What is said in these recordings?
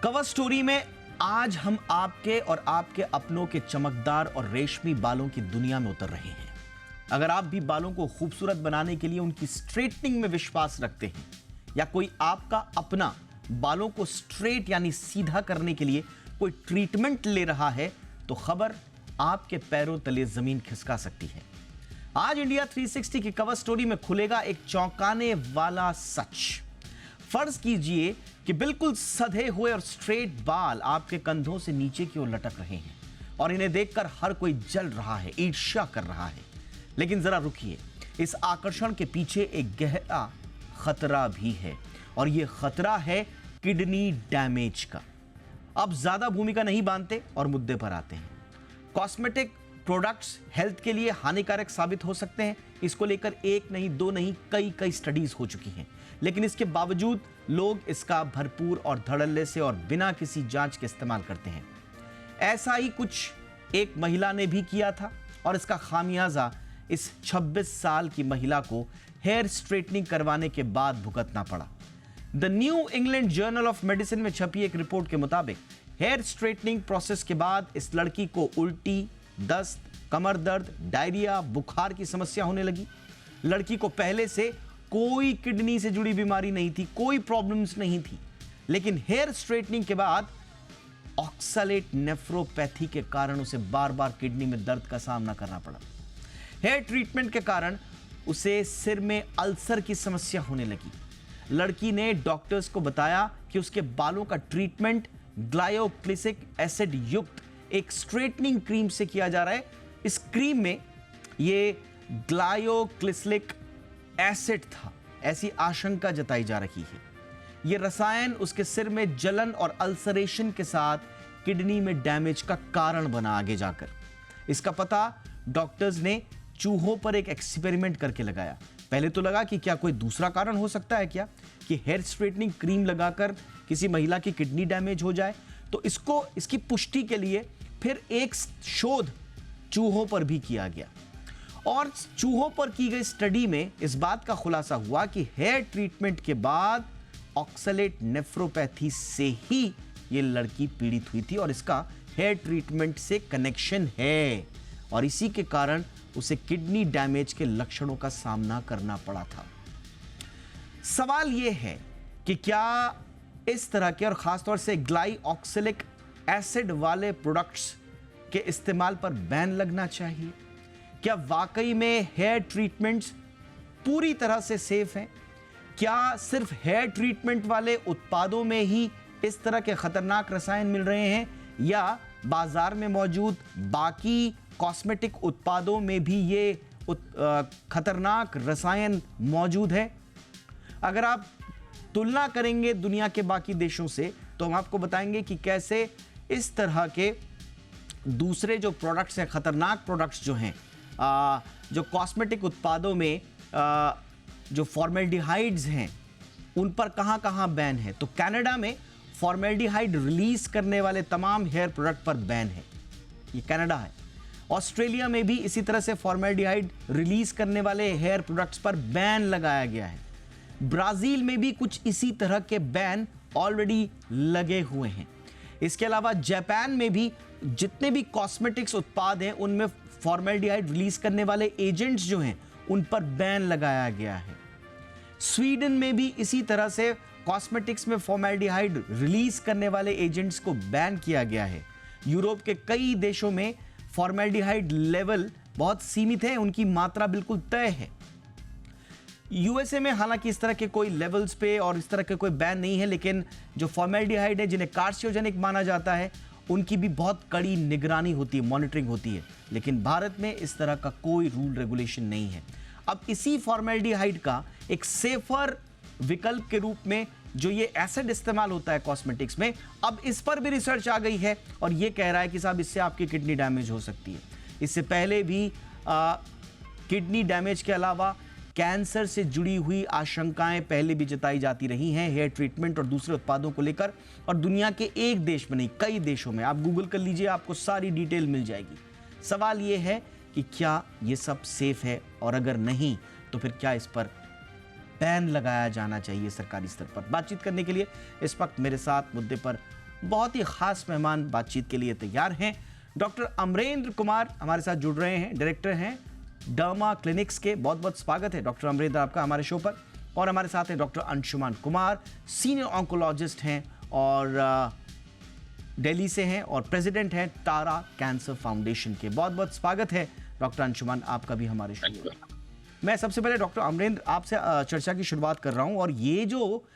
Cover story में आज हम आपके और आपके अपनों के चमकदार और रेशमी बालों की दुनिया में उतर रहे हैं। अगर आप भी बालों को खूबसूरत बनाने के लिए उनकी स्ट्रेटनिंग में विश्वास रखते हैं या कोई आपका अपना बालों को स्ट्रेट यानी सीधा करने के लिए कोई ट्रीटमेंट ले रहा है तो खबर आपके पैरों तले जमीन खिसका सकती है। आज इंडिया 360 की कवर स्टोरी में खुलेगा एक चौंकाने वाला सच। फर्ज कीजिए कि बिल्कुल सधे हुए और स्ट्रेट बाल आपके कंधों से नीचे की ओर लटक रहे हैं और इन्हें देखकर हर कोई जल रहा है, ईर्ष्या कर रहा है। लेकिन जरा रुकिए, इस आकर्षण के पीछे एक गहरा खतरा भी है और यह खतरा है किडनी डैमेज का। अब ज्यादा भूमिका नहीं बांधते और मुद्दे पर आते हैं। कॉस्मेटिक प्रोडक्ट्स हेल्थ के लिए हानिकारक साबित हो सकते हैं। इसको लेकर एक नहीं, दो नहीं, कई स्टडीज हो चुकी हैं। लेकिन इसके बावजूद लोग इसका भरपूर और धड़ल्ले से और बिना किसी जांच के इस्तेमाल करते हैं। ऐसा ही कुछ एक महिला ने भी किया था और इसका खामियाजा इस 26 साल की महिला को हेयर स्ट्रेटनिंग करवाने के बाद भुगतना पड़ा। The new England journal of medicine में छपी एक रिपोर्ट के मुताबिक हेयर स्ट्रेटनिंग प्रोसेस के बाद इस लड़की को उल्टी, दस्त, कमर दर्द, डायरिया, बुखार की समस्या होने लगी। लड़की को पहले से कोई किडनी से जुड़ी बीमारी नहीं थी, कोई प्रॉब्लम्स नहीं थी, लेकिन हेयर स्ट्रेटनिंग के बाद ऑक्सलेट नेफ्रोपैथी के कारण उसे बार बार किडनी में दर्द का सामना करना पड़ा। हेयर ट्रीटमेंट के कारण उसे सिर में अल्सर की समस्या होने लगी। लड़की ने डॉक्टर्स को बताया कि उसके बालों का ट्रीटमेंट ग्लायोक्लिसिक एसिड युक्त एक स्ट्रेटनिंग क्रीम से किया जा रहा है। इस क्रीम में ये ग्लायोक्लिसिक एसिड था, ऐसी आशंका जताई जा रही है। यह रसायन उसके सिर में जलन और अल्सरेशन के साथ किडनी में डैमेज का कारण बना आगे जाकर। इसका पता डॉक्टर्स ने चूहों पर एक एक्सपेरिमेंट करके लगाया। पहले तो लगा कि क्या कोई दूसरा कारण हो सकता है क्या कि हेयर स्ट्रेटनिंग क्रीम लगाकर किसी महिला की किडनी डैमेज हो जाए। तो इसकी पुष्टि के लिए फिर एक शोध चूहों पर भी किया गया और चूहों पर की गई स्टडी में इस बात का खुलासा हुआ कि हेयर ट्रीटमेंट के बाद ऑक्सलेट नेफ्रोपैथी से ही ये लड़की पीड़ित हुई थी और इसका हेयर ट्रीटमेंट से कनेक्शन है और इसी के कारण उसे किडनी डैमेज के लक्षणों का सामना करना पड़ा था। सवाल यह है कि क्या इस तरह के और खासतौर से ग्लाइऑक्सिलिक एसिड वाले प्रोडक्ट्स के इस्तेमाल पर बैन लगना चाहिए? क्या वाकई में हेयर ट्रीटमेंट्स पूरी तरह से सेफ हैं? क्या सिर्फ हेयर ट्रीटमेंट वाले उत्पादों में ही इस तरह के खतरनाक रसायन मिल रहे हैं या बाजार में मौजूद बाकी कॉस्मेटिक उत्पादों में भी ये खतरनाक रसायन मौजूद है? अगर आप तुलना करेंगे दुनिया के बाकी देशों से तो हम आपको बताएंगे कि कैसे इस तरह के दूसरे जो प्रोडक्ट्स हैं, खतरनाक प्रोडक्ट्स जो हैं, जो कॉस्मेटिक उत्पादों में जो फॉर्मेल्डिहाइड्स हैं उन पर कहां बैन है। तो कनाडा में फॉर्मेल्डिहाइड रिलीज करने वाले तमाम हेयर प्रोडक्ट पर बैन है, ये कनाडा है। ऑस्ट्रेलिया में भी इसी तरह से फॉर्मेल्डिहाइड रिलीज करने वाले हेयर प्रोडक्ट्स पर बैन लगाया गया है। ब्राजील में भी कुछ इसी तरह के बैन ऑलरेडी लगे हुए हैं। इसके अलावा जापान में भी जितने भी कॉस्मेटिक्स उत्पाद हैं उनमें फॉर्मेल्डिहाइड रिलीज करने वाले एजेंट्स जो हैं उन पर बैन लगाया गया है। स्वीडन में भी इसी तरह से कॉस्मेटिक्स में फॉर्मेल्डिहाइड रिलीज करने वाले एजेंट्स को बैन किया गया है। यूरोप के कई देशों में फॉर्मेल्डिहाइड लेवल बहुत सीमित है, उनकी मात्रा बिल्कुल तय है। यूएसए में हालांकि इस तरह के कोई लेवल्स पे और इस तरह के कोई बैन नहीं है, लेकिन जो फॉर्मेल्डिहाइड है जिन्हें कार्सिनोजेनिक माना जाता है उनकी भी बहुत कड़ी निगरानी होती है, मॉनिटरिंग होती है। लेकिन भारत में इस तरह का कोई रूल रेगुलेशन नहीं है। अब इसी फॉर्मेल्डिहाइड का एक सेफर विकल्प के रूप में जो ये एसिड इस्तेमाल होता है कॉस्मेटिक्स में, अब इस पर भी रिसर्च आ गई है और ये कह रहा है कि साहब इससे आपकी किडनी डैमेज हो सकती है। इससे पहले भी किडनी डैमेज के अलावा कैंसर से जुड़ी हुई आशंकाएं पहले भी जताई जाती रही हैं हेयर ट्रीटमेंट और दूसरे उत्पादों को लेकर, और दुनिया के एक देश में नहीं कई देशों में। आप गूगल कर लीजिए, आपको सारी डिटेल मिल जाएगी। सवाल यह है कि क्या ये सब सेफ है, और अगर नहीं तो फिर क्या इस पर बैन लगाया जाना चाहिए सरकारी स्तर पर। बातचीत करने के लिए इस वक्त मेरे साथ मुद्दे पर बहुत ही खास मेहमान बातचीत के लिए तैयार हैं। डॉक्टर अमरेंद्र कुमार हमारे साथ जुड़ रहे हैं, डायरेक्टर हैं डर्मा क्लिनिक्स के। बहुत बहुत स्वागत है डॉक्टर अमरेंद्र आपका हमारे शो पर। और हमारे साथ हैं doctor Anshuman Kumar, senior oncologist हैं और दिल्ली से हैं और प्रेसिडेंट हैं तारा कैंसर फाउंडेशन के। बहुत बहुत स्वागत है डॉक्टर अंशुमान आपका भी हमारे शो पर। मैं सबसे पहले डॉक्टर अमरेंद्र आपसे चर्चा की शुरुआत कर रहा हूं, और ये जो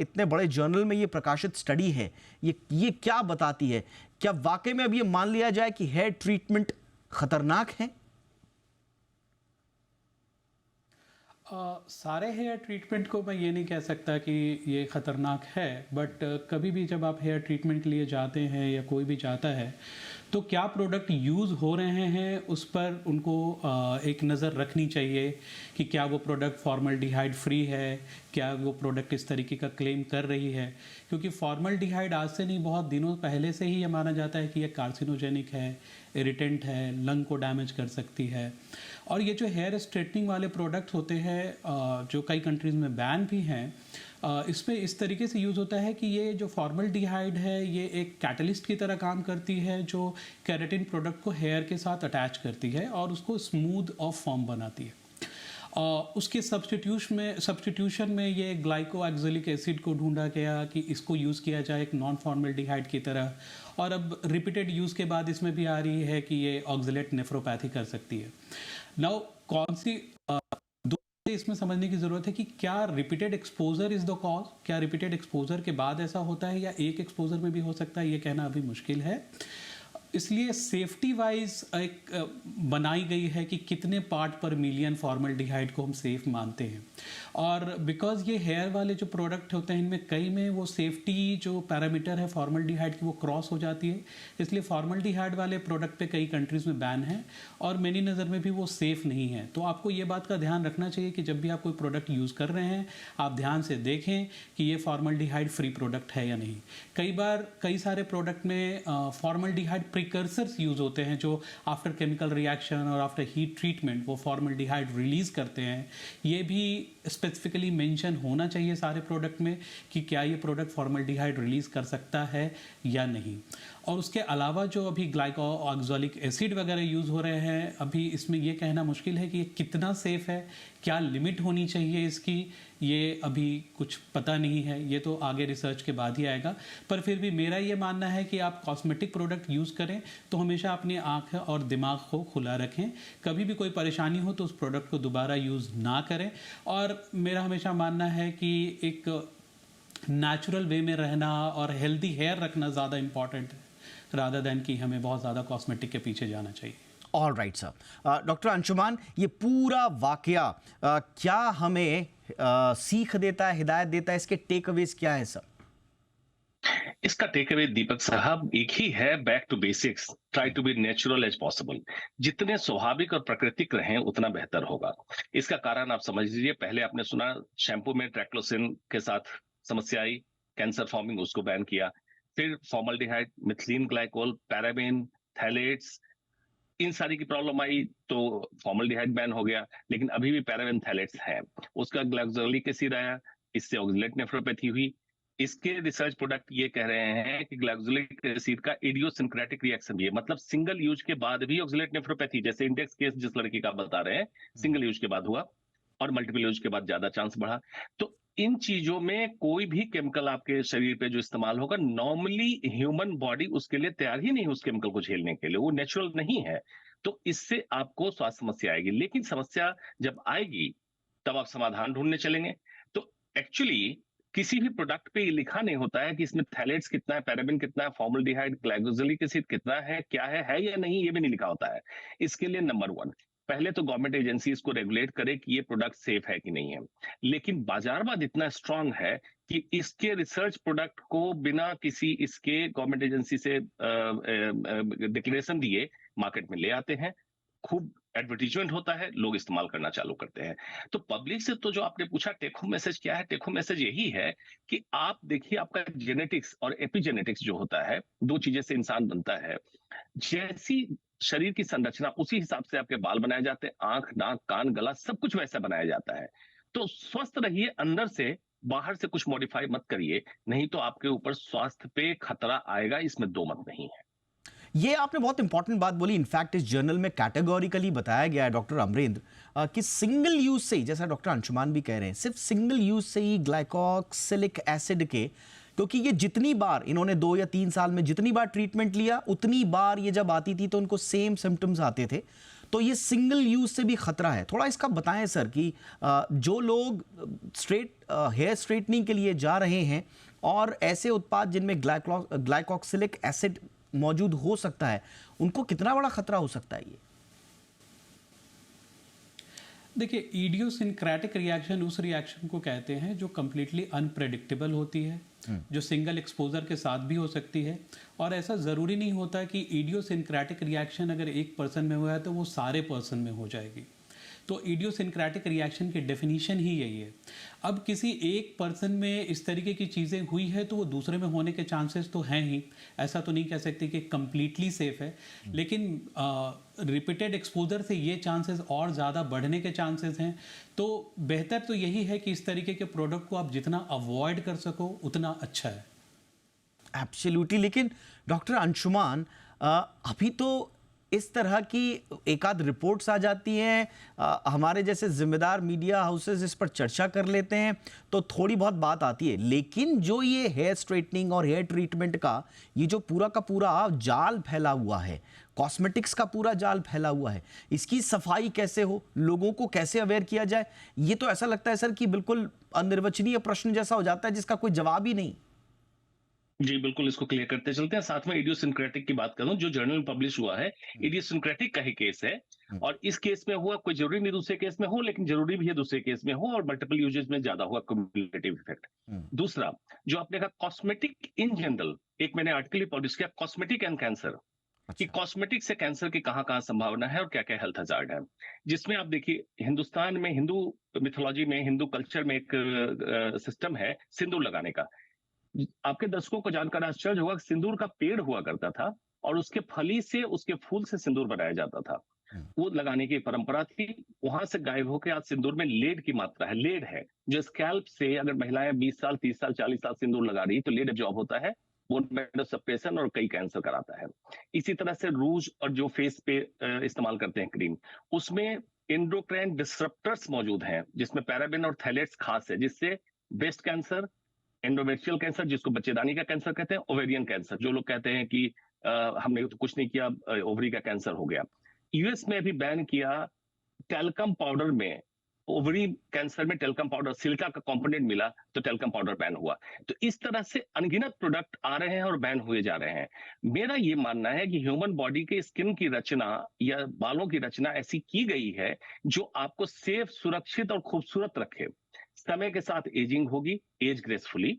इतने बड़े जर्नल में ये प्रकाशित स्टडी है, ये क्या बताती है? क्या वाकई में अब ये मान लिया जाए कि हेयर ट्रीटमेंट खतरनाक है? सारे हेयर ट्रीटमेंट को मैं ये नहीं कह सकता कि ये ख़तरनाक है, बट कभी भी जब आप हेयर ट्रीटमेंट के लिए जाते हैं या कोई भी जाता है, तो क्या प्रोडक्ट यूज़ हो रहे हैं उस पर उनको एक नज़र रखनी चाहिए कि क्या वो प्रोडक्ट फॉर्मल्डिहाइड फ्री है, क्या वो प्रोडक्ट इस तरीके का क्लेम कर रही है। क्योंकि फॉर्मल्डिहाइड आज से नहीं, बहुत दिनों पहले से ही ये माना जाता है कि ये कार्सिनोजेनिक है, इरिटेंट है, लंग को डैमेज कर सकती है। और ये जो हेयर स्ट्रेटनिंग वाले प्रोडक्ट्स होते हैं जो कई कंट्रीज़ में बैन भी हैं, इसमें इस तरीके से यूज़ होता है कि ये जो फॉर्मल्डिहाइड है ये एक कैटलिस्ट की तरह काम करती है, जो केराटिन प्रोडक्ट को हेयर के साथ अटैच करती है और उसको स्मूथ ऑफ फॉर्म बनाती है। उसके सब्स्टिट्यूशन में ये ग्लाइकोएक्सिलिक एसिड को ढूंढा गया कि इसको यूज़ किया जाए एक नॉन फॉर्मल्डिहाइड की तरह, और अब रिपीटेड यूज़ के बाद इसमें भी आ रही है कि ये ऑक्सलेट नेफ्रोपैथी कर सकती है। नाउ कौन सी दो इसमें समझने की ज़रूरत है कि क्या repeated exposure is the cause, क्या रिपीटेड एक्सपोजर के बाद ऐसा होता है या एक एक्सपोजर में भी हो सकता है, ये कहना अभी मुश्किल है। इसलिए सेफ्टी वाइज एक बनाई गई है कि कितने पार्ट पर मिलियन फॉर्मल्डिहाइड को हम सेफ मानते हैं। और बिकॉज ये हेयर वाले जो प्रोडक्ट होते हैं इनमें कई में वो सेफ्टी जो पैरामीटर है फॉर्मल्डिहाइड की वो क्रॉस हो जाती है, इसलिए फॉर्मल्डिहाइड वाले प्रोडक्ट पे कई कंट्रीज़ में बैन है और मेरी नज़र में भी वो सेफ़ नहीं है। तो आपको ये बात का ध्यान रखना चाहिए कि जब भी आप कोई प्रोडक्ट यूज़ कर रहे हैं आप ध्यान से देखें कि ये फॉर्मल्डिहाइड फ्री प्रोडक्ट है या नहीं। कई बार कई सारे प्रोडक्ट में फॉर्मल्डिहाइड प्रिकर्सर्स यूज़ होते हैं जो आफ्टर केमिकल रिएक्शन और आफ्टर हीट ट्रीटमेंट वो फॉर्मल्डिहाइड रिलीज़ करते हैं। ये भी स्पेसिफिकली मेंशन होना चाहिए सारे प्रोडक्ट में कि क्या ये प्रोडक्ट फॉर्मल्डिहाइड रिलीज़ कर सकता है या नहीं। और उसके अलावा जो अभी ग्लाइकोऑक्सोलिक एसिड वगैरह यूज़ हो रहे हैं, अभी इसमें ये कहना मुश्किल है कि ये कितना सेफ़ है, क्या लिमिट होनी चाहिए इसकी, ये अभी कुछ पता नहीं है, ये तो आगे रिसर्च के बाद ही आएगा। पर फिर भी मेरा ये मानना है कि आप कॉस्मेटिक प्रोडक्ट यूज़ करें तो हमेशा अपनी आँख और दिमाग को खुला रखें, कभी भी कोई परेशानी हो तो उस प्रोडक्ट को दोबारा यूज़ ना करें। और मेरा हमेशा मानना है कि एक नेचुरल वे में रहना और हेल्दी हेयर रखना ज़्यादा इंपॉर्टेंट है रादर दैन कि हमें बहुत ज़्यादा कॉस्मेटिक के पीछे जाना चाहिए। All right sir. Doctor Anshuman, ये पूरा वाकया क्या हमें सीख देता है, हिदायत देता है? इसके टेक अवेज क्या है सर? इसका टेक अवे दीपक साहब एक ही है, back to basics, try to be natural as possible. जितने स्वाभाविक और प्राकृतिक रहें उतना बेहतर होगा। इसका कारण आप समझ लीजिए, पहले आपने सुना शैम्पू में ट्रैक्लोसिन के साथ समस्या आई, कैंसर फॉर्मिंग, उसको बैन किया। फिर formaldehyde, methylene glycol, paraben, phthalates, इन सारी की प्रॉब्लम आई तो फॉर्मल्डिहाइड बैन हो गया। लेकिन अभी भी पैराबेन थैलेट्स हैं। उसका ग्लाइकोलिक एसिड आया, इससे ऑक्सलेट नेफ्रोपैथी हुई। इसके रिसर्च प्रोडक्ट ये कह रहे हैं कि ग्लाइकोलिक एसिड का इडियोसिंक्रेटिक रिएक्शन भी है, मतलब सिंगल यूज के बाद भी ऑक्सलेट नेफ्रोपैथी, जैसे इंडेक्स केस जिस लड़की का बता रहे हैं, सिंगल यूज के बाद हुआ और मल्टीपल यूज के बाद ज्यादा चांस बढ़ा। तो इन चीजों में कोई भी केमिकल आपके शरीर पे जो इस्तेमाल होगा, नॉर्मली ह्यूमन बॉडी उसके लिए तैयार ही नहीं उस केमिकल को झेलने के लिए, वो नेचुरल नहीं है। तो इससे आपको स्वास्थ्य समस्या आएगी। लेकिन समस्या जब आएगी तब आप समाधान ढूंढने चलेंगे। तो एक्चुअली किसी भी प्रोडक्ट पे ये लिखा नहीं होता है कि इसमें थैलेट्स कितना है, पैराबेन कितना है, फॉर्मल्डिहाइड, ग्लाइकोलिक एसिड कितना है, क्या है या नहीं, ये भी नहीं लिखा होता है। इसके लिए नंबर 1, पहले तो गवर्नमेंट एजेंसी इसको रेगुलेट करे कि ये प्रोडक्ट सेफ है कि नहीं है। लेकिन बाजारवाद इतना स्ट्रांग है कि इसके रिसर्च प्रोडक्ट को बिना किसी इसके गवर्नमेंट एजेंसी से डिक्लेरेशन दिए मार्केट में ले आते हैं, खूब एडवर्टीजमेंट होता है, लोग इस्तेमाल करना चालू करते हैं। तो पब्लिक से तो जो आपने पूछा टेक होम मैसेज क्या है, टेक होम मैसेज यही है कि आप देखिए, आपका जेनेटिक्स और एपिजेनेटिक्स जो होता है, दो चीजें से इंसान बनता है। जैसी शरीर की संरचना उसी हिसाब से आपके बाल बनाए जाते हैं, आंख, नाक, कान, गला, सब कुछ वैसा बनाया जाता है। तो स्वस्थ रहिए अंदर से, बाहर से कुछ मॉडिफाई मत करिए, नहीं तो आपके ऊपर स्वास्थ्य पे खतरा आएगा, इसमें दो मत नहीं है। ये आपने बहुत इंपॉर्टेंट बात बोली। इनफैक्ट इस जर्नल में कैटेगोरिकली बताया गया है डॉक्टर अमरेंद्र कि सिंगल यूज से ही, जैसा डॉक्टर अंशुमान भी कह रहे हैं, सिर्फ सिंगल यूज से ही ग्लाइकोक्सिलिक एसिड के, क्योंकि ये जितनी बार इन्होंने 2 या 3 साल में जितनी बार ट्रीटमेंट लिया उतनी बार ये जब आती थी तो उनको सेम सिम्टम्स आते थे, तो ये सिंगल यूज से भी खतरा है। थोड़ा इसका बताएं सर कि जो लोग हेयर स्ट्रेटनिंग के लिए जा रहे हैं और ऐसे उत्पाद जिनमें ग्लाइकोक्सिलिक एसिड मौजूद हो सकता है, उनको कितना बड़ा खतरा हो सकता है ये? देखिए, इडियोसिंक्रेटिक रिएक्शन उस रिएक्शन को कहते हैं जो कंप्लीटली अनप्रेडिक्टेबल होती है, जो सिंगल एक्सपोजर के साथ भी हो सकती है। और ऐसा ज़रूरी नहीं होता कि इडियोसिंक्रेटिक रिएक्शन अगर एक पर्सन में हुआ है तो वो सारे पर्सन में हो जाएगी। तो इडियोसिंक्रेटिक रिएक्शन की डेफिनेशन ही यही है। अब किसी एक पर्सन में इस तरीके की चीज़ें हुई है तो वो दूसरे में होने के चांसेस तो हैं ही, ऐसा तो नहीं कह सकते कि कंप्लीटली सेफ है, लेकिन रिपीटेड एक्सपोजर से ये चांसेस और ज़्यादा बढ़ने के चांसेस हैं। तो बेहतर तो यही है कि इस तरीके के प्रोडक्ट को आप जितना अवॉइड कर सको उतना अच्छा है। एब्सोल्युटली। लेकिन डॉक्टर अंशुमान, अभी तो इस तरह की एक आध रिपोर्ट्स आ जाती हैं, हमारे जैसे जिम्मेदार मीडिया हाउसेस इस पर चर्चा कर लेते हैं तो थोड़ी बहुत बात आती है, लेकिन जो ये हेयर स्ट्रेटनिंग और हेयर ट्रीटमेंट का ये जो पूरा का पूरा जाल फैला हुआ है, कॉस्मेटिक्स का पूरा जाल फैला हुआ है, इसकी सफाई कैसे हो, लोगों को कैसे अवेयर किया जाए, ये तो ऐसा लगता है सर कि बिल्कुल अनिर्वचनीय प्रश्न जैसा हो जाता है जिसका कोई जवाब ही नहीं। जी, बिल्कुल, इसको क्लियर करते चलते हैं। साथ में इडियोसिंक्रेटिक की बात करूं, जो जर्नल में पब्लिश हुआ है, इडियोसिंक्रेटिक का ही केस है। और इस केस में हुआ, कोई जरूरी नहीं दूसरे केस में हो, लेकिन जरूरी भी है दूसरे केस में हो, और मल्टीपल यूजेस में ज्यादा हुआ, क्युमुलेटिव इफेक्ट। दूसरा, जो आपने कहा कॉस्मेटिक इन जनरल, एक मैंने आर्टिकल पब्लिश किया, कॉस्मेटिक एंड कैंसर, कि कॉस्मेटिक से कैंसर की कहां कहां संभावना है और क्या क्या हेल्थ हजार्ड है। जिसमें आप देखिए, हिंदुस्तान में, हिंदू मिथोलॉजी में, हिंदू कल्चर में एक सिस्टम है सिंदूर लगाने का। आपके दर्शकों को जानकर आश्चर्य होगा, सिंदूर का पेड़ हुआ करता था और उसके फली से, उसके फूल से सिंदूर बनाया जाता था। वो लगाने की परंपरा थी। वहां से गायब होकर आज सिंदूर में लेड की मात्रा है। लेड है जो स्कैल्प से, अगर महिलाएं 20 साल, 30 साल, 40 साल सिंदूर लगा रही, तो लेड जॉब होता है, बोन मैरो सप्रेशन और कई कैंसर कराता है। इसी तरह से रूज और जो फेस पे इस्तेमाल करते हैं क्रीम, उसमें एंडोक्राइन डिसरप्टर्स मौजूद हैं, जिसमें पैराबेन और थैलेट्स खास है, जिससे ब्रेस्ट कैंसर, एंडोमेट्रियल कैंसर जिसको बच्चेदानी का कैंसर कहते हैं, ओवेरियन कैंसर, जो लोग कहते हैं कि हमने तो कुछ नहीं किया, ओवरी का कैंसर हो गया। यूएस में भी बैन किया टेल्कम पाउडर में, ओवरी कैंसर में टेल्कम पाउडर, सिलिका का कंपोनेंट मिला तो टेल्कम पाउडर बैन हुआ। तो इस तरह से अनगिनत प्रोडक्ट आ रहे हैं और बैन हुए जा रहे हैं। मेरा ये मानना है कि ह्यूमन बॉडी के स्किन की रचना या बालों की रचना ऐसी की गई है जो आपको सेफ, सुरक्षित और खूबसूरत रखे। समय के साथ एजिंग होगी, age gracefully,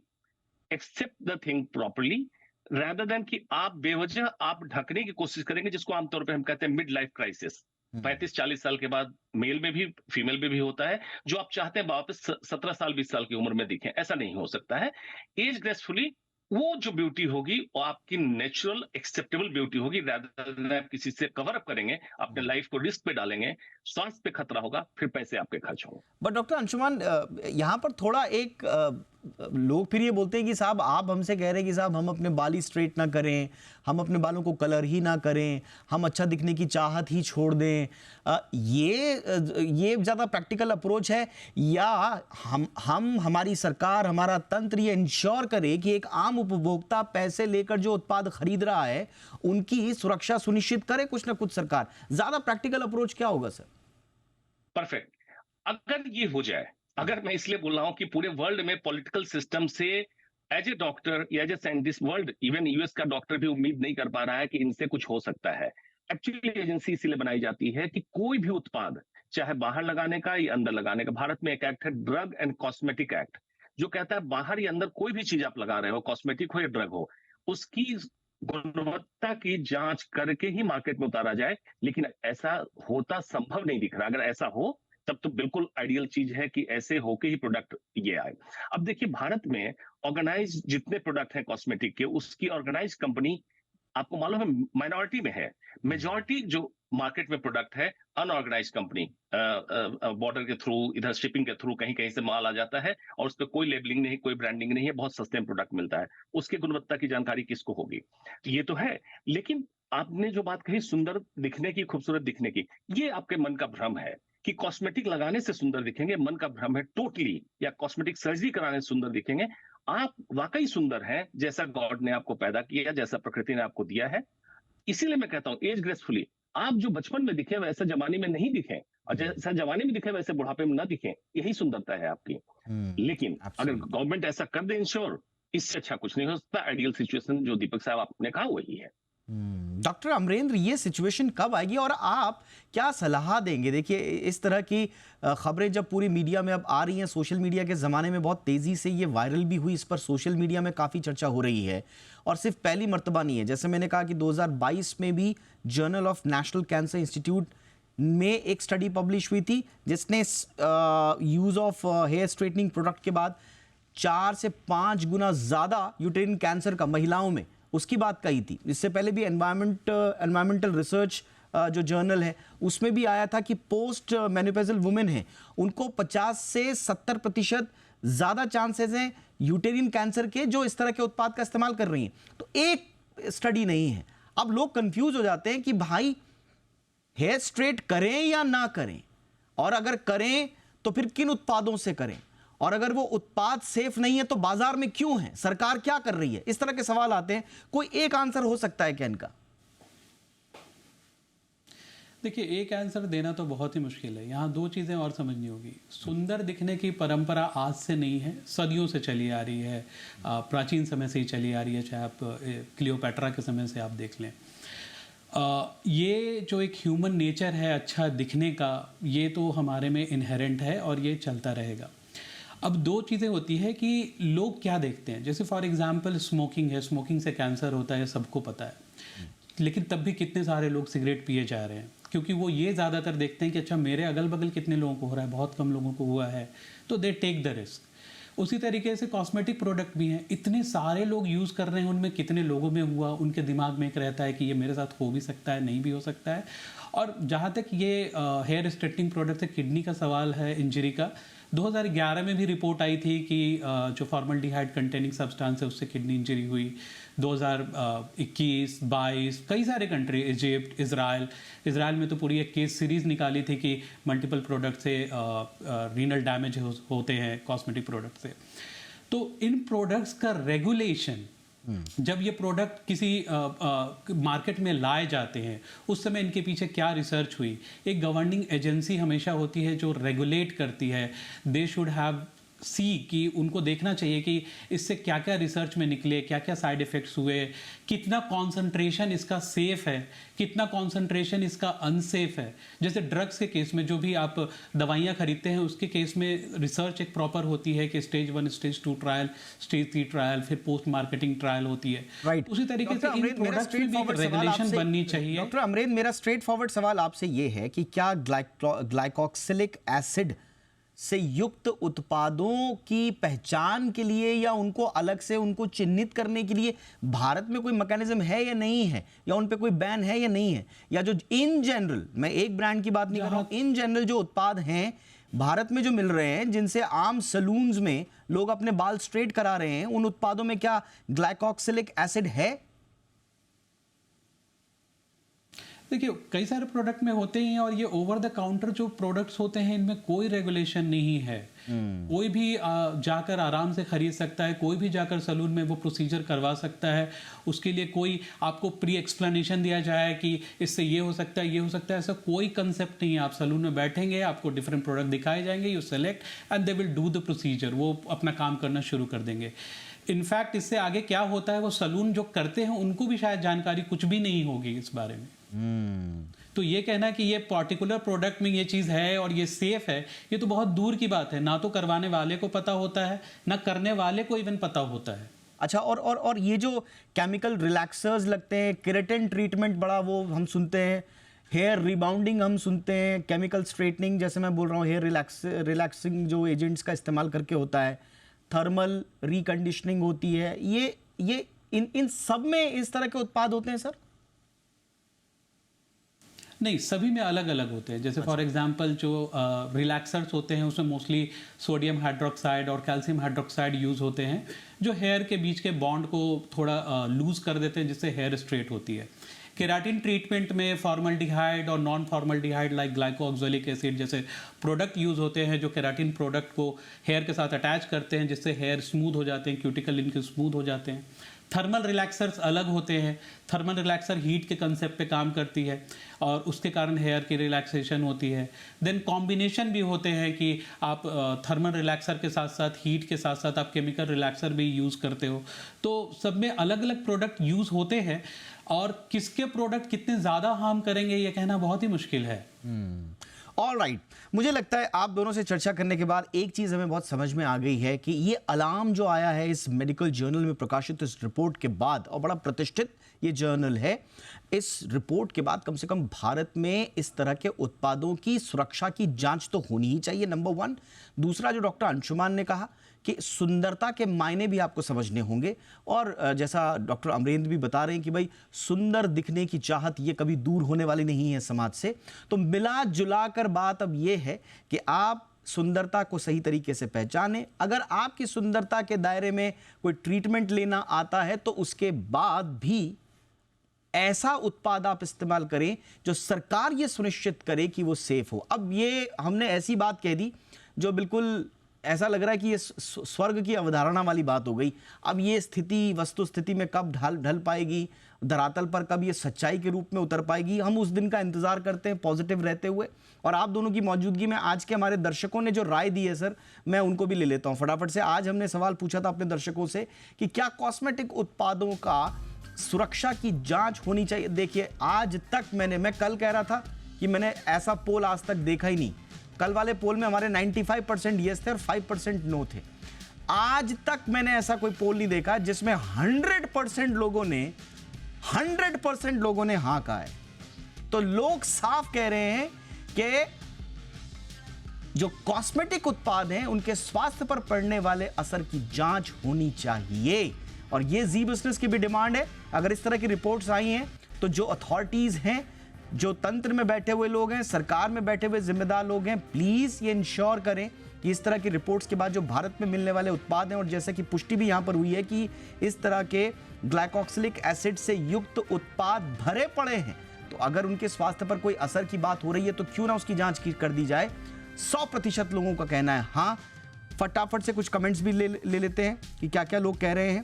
accept the thing properly, rather than कि आप बेवजह आप ढकने की कोशिश करेंगे, जिसको आमतौर पे हम कहते हैं मिड लाइफ क्राइसिस। 35-40 साल के बाद मेल में भी, फीमेल में भी होता है, जो आप चाहते हैं वापस 17 साल 20 साल की उम्र में दिखें, ऐसा नहीं हो सकता है। एज ग्रेसफुली वो जो ब्यूटी होगी वो आपकी नेचुरल एक्सेप्टेबल ब्यूटी होगी, rather देन आप किसी से कवर अप करेंगे, अपने लाइफ को रिस्क पे डालेंगे, स्वास्थ्य पे खतरा होगा, फिर पैसे आपके खर्च होंगे। बट डॉक्टर अंशुमान, यहाँ पर थोड़ा एक लोग फिर ये बोलते हैं कि साहब आप हमसे कह रहे हैं कि साहब हम अपने बाल ही स्ट्रेट ना करें, हम अपने बालों को कलर ही ना करें, हम अच्छा दिखने की चाहत ही छोड़ दें। ये ज़्यादा प्रैक्टिकल अप्रोच है, या हम हमारी सरकार, हमारा तंत्र ये इंश्योर करे कि एक आम उपभोक्ता पैसे लेकर जो उत्पाद खरीद रहा है उनकी सुरक्षा सुनिश्चित करे कुछ ना कुछ सरकार? ज़्यादा प्रैक्टिकल अप्रोच क्या होगा सर? परफेक्ट। अगर ये हो जाए, अगर मैं इसलिए बोल रहा हूं कि पूरे वर्ल्ड में पॉलिटिकल सिस्टम से एज ए डॉक्टर या as a scientist, world even US का डॉक्टर भी उम्मीद नहीं कर पा रहा है कि इनसे कुछ हो सकता है। एक्चुअली एजेंसी इसलिए बनाई जाती है कि कोई भी उत्पाद, चाहे बाहर लगाने का या अंदर लगाने का, भारत में एक एक्ट है ड्रग एंड कॉस्मेटिक एक्ट, जो कहता है बाहर या अंदर कोई भी चीज आप लगा रहे हो, कॉस्मेटिक हो या ड्रग हो, उसकी गुणवत्ता की जांच करके ही मार्केट में उतारा जाए। लेकिन ऐसा होता संभव नहीं दिख रहा। अगर ऐसा हो तब तो बिल्कुल आइडियल चीज है कि ऐसे होके ही प्रोडक्ट ये आए। अब देखिए, भारत में ऑर्गेनाइज जितने प्रोडक्ट हैं कॉस्मेटिक के, उसकी ऑर्गेनाइज कंपनी आपको मालूम है माइनॉरिटी में है। मेजॉरिटी जो मार्केट में प्रोडक्ट है, अनऑर्गेनाइज्ड कंपनी, बॉर्डर के थ्रू, इधर शिपिंग के थ्रू कहीं कहीं से माल आ जाता है और उस पर कोई लेबलिंग नहीं, कोई ब्रांडिंग नहीं है, बहुत सस्ते में प्रोडक्ट मिलता है, उसकी गुणवत्ता की जानकारी किसको होगी? ये तो है। लेकिन आपने जो बात कही सुंदर दिखने की, खूबसूरत दिखने की, ये आपके मन का भ्रम है कि कॉस्मेटिक लगाने से सुंदर दिखेंगे। मन का भ्रम है टोटली। या कॉस्मेटिक सर्जरी कराने से सुंदर दिखेंगे। आप वाकई सुंदर हैं, जैसा गॉड ने आपको पैदा किया, जैसा प्रकृति ने आपको दिया है। इसीलिए मैं कहता हूं एज ग्रेसफुली, आप जो बचपन में दिखे वैसे जमाने में नहीं दिखे, और जैसा जमाने में दिखे वैसे बुढ़ापे में ना दिखे, यही सुंदरता है आपकी। लेकिन अगर एब्सोल्युटली। गवर्नमेंट ऐसा कर दे इंश्योर, इससे अच्छा कुछ नहीं हो सकता। आइडियल सिचुएशन जो दीपक साहब आपने कहा वही है। डॉक्टर अमरेंद्र, ये सिचुएशन कब आएगी और आप क्या सलाह देंगे? देखिए, इस तरह की खबरें जब पूरी मीडिया में अब आ रही हैं, सोशल मीडिया के ज़माने में बहुत तेज़ी से ये वायरल भी हुई, इस पर सोशल मीडिया में काफ़ी चर्चा हो रही है, और सिर्फ पहली मर्तबा नहीं है। जैसे मैंने कहा कि 2022 में भी journal of national cancer institute में एक स्टडी पब्लिश हुई थी, जिसने use of hair straightening product के बाद 4 से 5 गुना ज़्यादा यूटेरिन कैंसर का महिलाओं में, उसकी बात कही थी। इससे पहले भी एनवायरमेंटल रिसर्च जो जर्नल है, उसमें भी आया था कि पोस्ट मेनोपॉजल वुमेन हैं, उनको 50 से 70% ज़्यादा चांसेस हैं यूटेरिन कैंसर के, जो इस तरह के उत्पाद का इस्तेमाल कर रही हैं। तो एक स्टडी नहीं है। अब लोग कंफ्यूज हो जाते हैं कि भाई हेयर स्ट्रेट करें या ना करें, और अगर करें तो फिर किन उत्पादों से करें, और अगर वो उत्पाद सेफ नहीं है तो बाजार में क्यों है, सरकार क्या कर रही है, इस तरह के सवाल आते हैं। कोई एक आंसर हो सकता है क्या इनका? देखिए, एक आंसर देना तो बहुत ही मुश्किल है। यहाँ दो चीज़ें और समझनी होगी। सुंदर दिखने की परंपरा आज से नहीं है, सदियों से चली आ रही है, प्राचीन समय से ही चली आ रही है। चाहे आप क्लियोपैट्रा के समय से आप देख लें, ये जो एक ह्यूमन नेचर है अच्छा दिखने का, ये तो हमारे में इनहेरेंट है और ये चलता रहेगा। अब दो चीज़ें होती है कि लोग क्या देखते हैं। जैसे फॉर एग्जांपल स्मोकिंग है, स्मोकिंग से कैंसर होता है, सबको पता है, लेकिन तब भी कितने सारे लोग सिगरेट पिए जा रहे हैं, क्योंकि वो ये ज़्यादातर देखते हैं कि अच्छा मेरे अगल बगल कितने लोगों को हो रहा है, बहुत कम लोगों को हुआ है, तो दे टेक द रिस्क। उसी तरीके से कॉस्मेटिक प्रोडक्ट भी हैं, इतने सारे लोग यूज़ कर रहे हैं, उनमें कितने लोगों में हुआ, उनके दिमाग में एक रहता है कि ये मेरे साथ हो भी सकता है, नहीं भी हो सकता है। और जहाँ तक ये हेयर स्ट्रेटनिंग प्रोडक्ट से किडनी का सवाल है, इंजरी का, 2011 में भी रिपोर्ट आई थी कि जो फॉर्मल्डिहाइड कंटेनिंग सब्सटेंस है उससे किडनी इंजरी हुई। 2021, 22 कई सारे कंट्री, इजिप्ट, इसराइल में तो पूरी एक केस सीरीज निकाली थी कि मल्टीपल प्रोडक्ट से रीनल डैमेज होते हैं कॉस्मेटिक प्रोडक्ट से। तो इन प्रोडक्ट्स का रेगुलेशन, जब ये प्रोडक्ट किसी मार्केट में लाए जाते हैं, उस समय इनके पीछे क्या रिसर्च हुई। एक गवर्निंग एजेंसी हमेशा होती है जो रेगुलेट करती है। दे शुड हैव सी कि उनको देखना चाहिए कि इससे क्या क्या रिसर्च में निकले, क्या क्या साइड इफेक्ट्स हुए, कितना कॉन्सेंट्रेशन इसका सेफ है, कितना कॉन्सेंट्रेशन इसका अनसेफ है। जैसे ड्रग्स के केस में जो भी आप दवाइयाँ खरीदते हैं, उसके केस में रिसर्च एक प्रॉपर होती है कि stage 1, stage 2 trial, stage 3 trial, फिर पोस्ट मार्केटिंग ट्रायल होती है। राइट। उसी तरीके से इन प्रोडक्ट्स में भी रेगुलेशन बननी चाहिए। डॉक्टर अमरेंद्र, मेरा स्ट्रेट फॉरवर्ड सवाल आपसे ये है कि क्या ग्लाइकोक्सिलिक एसिड से युक्त उत्पादों की पहचान के लिए या उनको अलग से उनको चिन्हित करने के लिए भारत में कोई मैकेनिज्म है या नहीं है, या उन पे कोई बैन है या नहीं है, या जो इन जनरल, मैं एक ब्रांड की बात नहीं कर रहा हूं, इन जनरल जो उत्पाद हैं भारत में जो मिल रहे हैं, जिनसे आम सलून्स में लोग अपने बाल स्ट्रेट करा रहे हैं, उन उत्पादों में क्या ग्लाइकोक्सिलिक एसिड है? देखिए, कई सारे प्रोडक्ट में होते ही हैं, और ये ओवर द काउंटर जो प्रोडक्ट्स होते हैं इनमें कोई रेगुलेशन नहीं है। कोई भी जाकर आराम से खरीद सकता है, कोई भी जाकर सलून में वो प्रोसीजर करवा सकता है। उसके लिए कोई आपको प्री एक्सप्लेनेशन दिया जाए कि इससे ये हो सकता है, ये हो सकता है, ऐसा कोई कंसेप्ट नहीं है। आप सलून में बैठेंगे, आपको डिफरेंट प्रोडक्ट दिखाए जाएंगे, you select and they will do the procedure. वो अपना काम करना शुरू कर देंगे। इनफैक्ट इससे आगे क्या होता है, वो सलून जो करते हैं उनको भी शायद जानकारी कुछ भी नहीं होगी इस बारे में। तो ये कहना कि ये पर्टिकुलर प्रोडक्ट में ये चीज़ है और ये सेफ है, ये तो बहुत दूर की बात है। ना तो करवाने वाले को पता होता है, ना करने वाले को इवन पता होता है। अच्छा, और ये जो केमिकल रिलैक्सर्स लगते हैं, केराटिन ट्रीटमेंट बड़ा वो हम सुनते हैं, हेयर रिबाउंडिंग हम सुनते हैं, केमिकल स्ट्रेटनिंग जैसे मैं बोल रहा हूँ, हेयर रिलैक्सिंग जो एजेंट्स का इस्तेमाल करके होता है, थर्मल रिकंडीशनिंग होती है, ये इन सब में इस तरह के उत्पाद होते हैं सर? नहीं, सभी में अलग अलग होते हैं। जैसे फॉर एग्जांपल जो रिलैक्सर्स होते हैं उसमें मोस्टली सोडियम हाइड्रोक्साइड और कैल्शियम हाइड्रोक्साइड यूज होते हैं, जो हेयर के बीच के बॉन्ड को थोड़ा लूज कर देते हैं, जिससे हेयर स्ट्रेट होती है। केराटिन ट्रीटमेंट में फॉर्मल्डिहाइड और नॉन फॉर्मल्डिहाइड लाइक ग्लाइकोऑक्सैलिक एसिड जैसे प्रोडक्ट यूज होते हैं, जो केराटिन प्रोडक्ट को हेयर के साथ अटैच करते हैं, जिससे हेयर स्मूथ हो जाते हैं, क्यूटिकल इनके स्मूथ हो जाते हैं। थर्मल रिलैक्सर्स अलग होते हैं। थर्मल रिलैक्सर हीट के कंसेप्ट पे काम करती है और उसके कारण हेयर की रिलैक्सेशन होती है। देन कॉम्बिनेशन भी होते हैं कि आप थर्मल रिलैक्सर के साथ साथ हीट के साथ साथ आप केमिकल रिलैक्सर भी यूज़ करते हो। तो सब में अलग अलग प्रोडक्ट यूज़ होते हैं और किसके प्रोडक्ट कितने ज़्यादा हार्म करेंगे ये कहना बहुत ही मुश्किल है। ऑलराइट, मुझे लगता है आप दोनों से चर्चा करने के बाद एक चीज हमें बहुत समझ में आ गई है कि ये अलार्म जो आया है इस मेडिकल जर्नल में प्रकाशित इस रिपोर्ट के बाद, और बड़ा प्रतिष्ठित ये जर्नल है, इस रिपोर्ट के बाद कम से कम भारत में इस तरह के उत्पादों की सुरक्षा की जांच तो होनी ही चाहिए, नंबर 1। दूसरा, जो डॉक्टर अंशुमान ने कहा कि सुंदरता के मायने भी आपको समझने होंगे, और जैसा डॉक्टर अमरेंद्र भी बता रहे हैं कि भाई सुंदर दिखने की चाहत ये कभी दूर होने वाली नहीं है समाज से। तो मिला जुला कर बात अब ये है कि आप सुंदरता को सही तरीके से पहचानें। अगर आपकी सुंदरता के दायरे में कोई ट्रीटमेंट लेना आता है तो उसके बाद भी ऐसा उत्पाद आप इस्तेमाल करें जो सरकार ये सुनिश्चित करे कि वो सेफ हो। अब ये हमने ऐसी बात कह दी जो बिल्कुल ऐसा लग रहा है कि ये स्वर्ग की अवधारणा वाली बात हो गई। अब ये स्थिति वस्तु स्थिति में कब ढल पाएगी, धरातल पर कब ये सच्चाई के रूप में उतर पाएगी, हम उस दिन का इंतजार करते हैं पॉजिटिव रहते हुए। और आप दोनों की मौजूदगी में आज के हमारे दर्शकों ने जो राय दी है सर, मैं उनको भी ले लेता हूं फटाफट से। आज हमने सवाल पूछा था अपने दर्शकों से कि क्या कॉस्मेटिक उत्पादों का सुरक्षा की जांच होनी चाहिए। देखिए, आज तक मैं कल कह रहा था कि मैंने ऐसा पोल आज तक देखा ही नहीं। कल वाले पोल में हमारे 95% यस थे और 5% नो थे। आज तक मैंने ऐसा कोई पोल नहीं देखा जिसमें 100% लोगों ने हां कहा है। तो लोग साफ कह रहे हैं कि जो कॉस्मेटिक उत्पाद हैं उनके स्वास्थ्य पर पड़ने वाले असर की जांच होनी चाहिए। और ये जी बिजनेस की भी डिमांड है। अगर इस तरह की रिपोर्ट्स आई हैं तो जो अथॉरिटीज हैं, जो तंत्र में बैठे हुए लोग हैं, सरकार में बैठे हुए जिम्मेदार लोग हैं, प्लीज ये इंश्योर करें कि इस तरह की रिपोर्ट्स के बाद जो भारत में मिलने वाले उत्पाद हैं, और जैसे कि पुष्टि भी यहां पर हुई है कि इस तरह के ग्लाइकोक्सिलिक एसिड से युक्त उत्पाद भरे पड़े हैं, तो अगर उनके स्वास्थ्य पर कोई असर की बात हो रही है तो क्यों ना उसकी जांच कर दी जाए। 100% लोगों का कहना है हाँ। फटाफट से कुछ कमेंट्स भी ले लेते हैं कि क्या क्या लोग कह रहे हैं।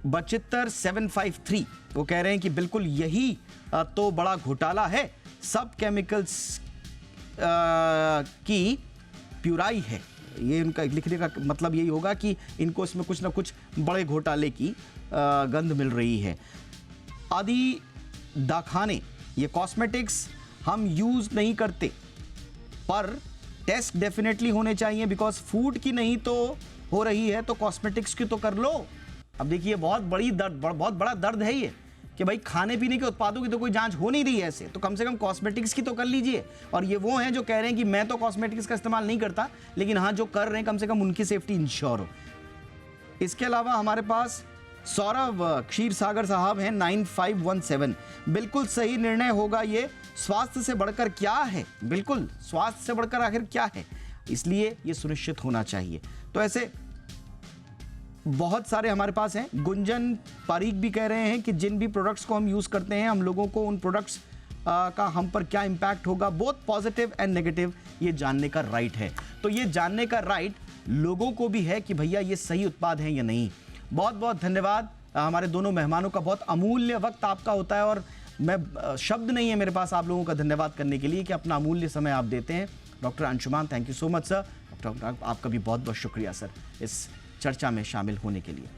72,753 वो कह रहे हैं कि बिल्कुल यही तो बड़ा घोटाला है, सब केमिकल्स की प्यूराई है। ये उनका लिखने का मतलब यही होगा कि इनको इसमें कुछ ना कुछ बड़े घोटाले की गंध मिल रही है। आदि दाखाने, ये कॉस्मेटिक्स हम यूज नहीं करते पर टेस्ट डेफिनेटली होने चाहिए, बिकॉज फूड की नहीं तो हो रही है तो कॉस्मेटिक्स की तो कर लो। अब देखिए, बहुत बड़ा दर्द है ये कि भाई खाने पीने के उत्पादों की तो कोई जांच हो नहीं रही है ऐसे, तो कम से कम कॉस्मेटिक्स की तो कर लीजिए। और ये वो हैं जो कह रहे हैं कि मैं तो कॉस्मेटिक्स का इस्तेमाल नहीं करता, लेकिन हाँ जो कर रहे हैं कम से कम उनकी सेफ्टी इंश्योर हो। इसके अलावा हमारे पास सौरभ क्षीर सागर साहब हैं 9517, बिल्कुल सही निर्णय होगा ये, स्वास्थ्य से बढ़कर क्या है, बिल्कुल स्वास्थ्य से बढ़कर आखिर क्या है, इसलिए ये सुनिश्चित होना चाहिए। तो ऐसे बहुत सारे हमारे पास हैं। गुंजन पारीक भी कह रहे हैं कि जिन भी प्रोडक्ट्स को हम यूज करते हैं, हम लोगों को उन प्रोडक्ट्स का हम पर क्या इंपैक्ट होगा, बोथ पॉजिटिव एंड नेगेटिव, ये जानने का राइट है। तो ये जानने का राइट लोगों को भी है कि भैया ये सही उत्पाद है या नहीं। बहुत बहुत धन्यवाद। हमारे दोनों मेहमानों का बहुत अमूल्य वक्त आपका होता है और मैं शब्द नहीं है मेरे पास आप लोगों का धन्यवाद करने के लिए कि अपना अमूल्य समय आप देते हैं। Doctor Anshuman, thank you so much sir. Doctor आपका भी बहुत बहुत शुक्रिया सर इस चर्चा में शामिल होने के लिए।